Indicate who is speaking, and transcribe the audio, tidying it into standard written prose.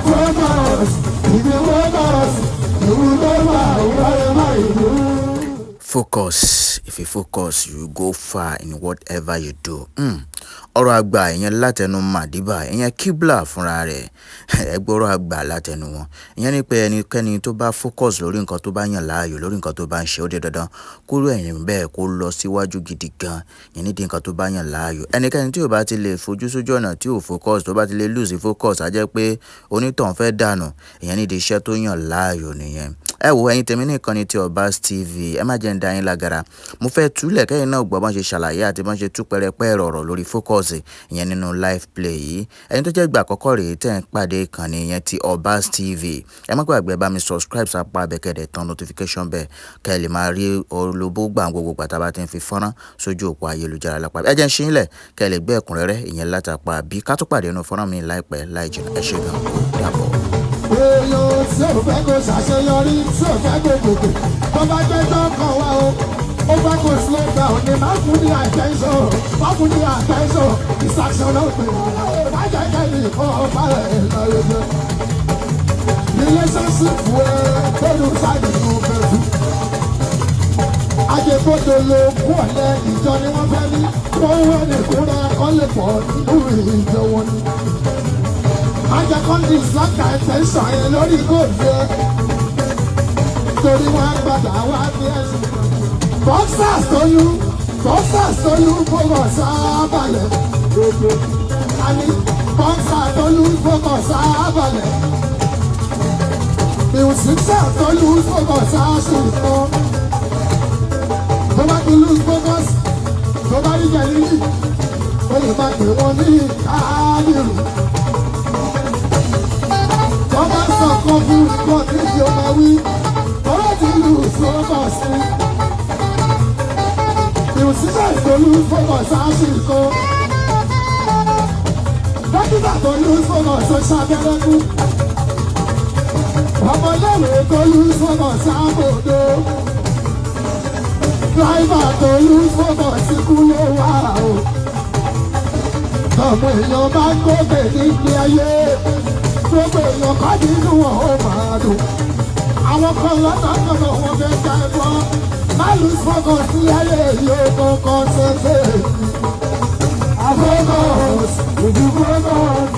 Speaker 1: Focus. If you focus, you will go far wherever you do.
Speaker 2: Focus. If you focus, you go far in whatever you do. Ọ̀rọ̀ àgbà ìyẹn látẹnu Madiba ìyẹn Kibla fúnra rẹ̀ ẹgbọ́rọ̀ àgbà látẹnu wọn ìyẹn ní pé ẹnikẹ́ni tó bá focus lórí nǹkan tó bá yàn láàyò lórí nǹkan tó bá ń ṣe ó dé dandan kúrò ẹ̀yìn bẹ́ẹ̀ kó lọ síwájú gidi gan ìyẹn nídìí nǹkan tó bá yàn láàyò ẹnikẹ́ni tí ò bá ti lè fojú sójú ọ̀nà tí ò focus tó bá ti lè lose focus á jẹ́ pé onítàn fẹ́ dànù ìyẹn nídìí iṣẹ́ tó yàn láàyò nìyẹn. Ẹ wo ẹ̀yin tèmi nìkan ni ti Obaztv ẹ má jẹ́ ń da yín lágara mo fẹ́ túlẹ̀ kẹ́yìn náà gbọ́ bọ́n ṣe ṣàlàyé àti bọ́n ṣe tú pẹrẹpẹ ọ̀rọ̀ lórí focus ìyẹn nínú live play yìí ẹni tó jẹ́ ìgbà àkọ́kọ́ rèé tẹ́ ń pàdé ìkànnì ìyẹn ti Obaztv ẹ má gbàgbé bá mi subscribe sápá abẹ́kẹ̀dẹ̀ tán notification bẹ́ẹ̀ kẹ́ ẹ lè máa rí olóbó gbà gbogbo gbàtà bá ti ń fi fọ́nrán sójú òpó ayélujára lápá ẹ jẹ́ ń ṣe yín lẹ̀ kẹ́ ẹ lè gbé ẹ̀kúnrẹ́rẹ́ ìyẹn látàpá bí ká tó pàdé inú fọ́nrán mi láìpẹ́ láì jìnnà ẹ ṣé gan kó dàbọ̀.
Speaker 1: Èèyàn tí ò fẹ́ kó ṣàṣeyọrí tí ò fẹ́ kó gòkè tó bá gbé tó kàn wá o. Ó fẹ́ kó slow down ní má fún ní attention má fún ní attention distraction náà pè é má jẹ́ kẹ́lí kọ́ ọba rẹ̀ lọ́yọ̀dọ̀. Relationship wẹ̀ pẹ̀lú sáàdì tó fẹ́ fún. Ajẹ́gbọ́dọ̀ ló kú ọ̀lẹ́ ìjọ ni wọ́n fẹ́ ní wọ́n wẹ̀ nìkúrẹ́ kọ́ lè pọ̀ nínú ìjọ wọn ni. Ajẹ́ kọ́ndí ìsọ́kà ẹ̀tẹ́sọ̀ yẹn lórí góòlù yẹn torí wọ́n gbọ́dọ̀ wá bí ẹ̀sìn. Boxers tolu fọkàn sábàlẹ̀. Àní boxers tolu fọkàn sábàlẹ̀. Musician tolu fọkàn sáṣùkọ́. Tó bá ti lose focus, tó bá rí jẹ̀lí, ó lè má pè wọ́n ní káàdìrì. Wọ́n bá sọ kan fún ìgbọ́n tí ìjọ máa wí, ọ̀rọ̀ ti lose focus ni. Musician tó lose focus sáṣùkọ́. Dókítà tó lose focus ó ṣàbẹ̀rẹ̀kú. Ọmọléèwé tó lose focus sábòdò. Driver tó lose focus kú ló wà o. Ọmọ èèyàn bá ń gòkè nílé ayé. Gbogbo èèyàn kọ́ nínú wọn ó máa dùn. Àwọn kan lọ́nà kan náà wọ́n fẹ́ ká ẹ̀fọ́. Má lose focus sí ayé yóò kọ́kọ́ ṣẹ́ṣẹ́. Focus, ojú focus.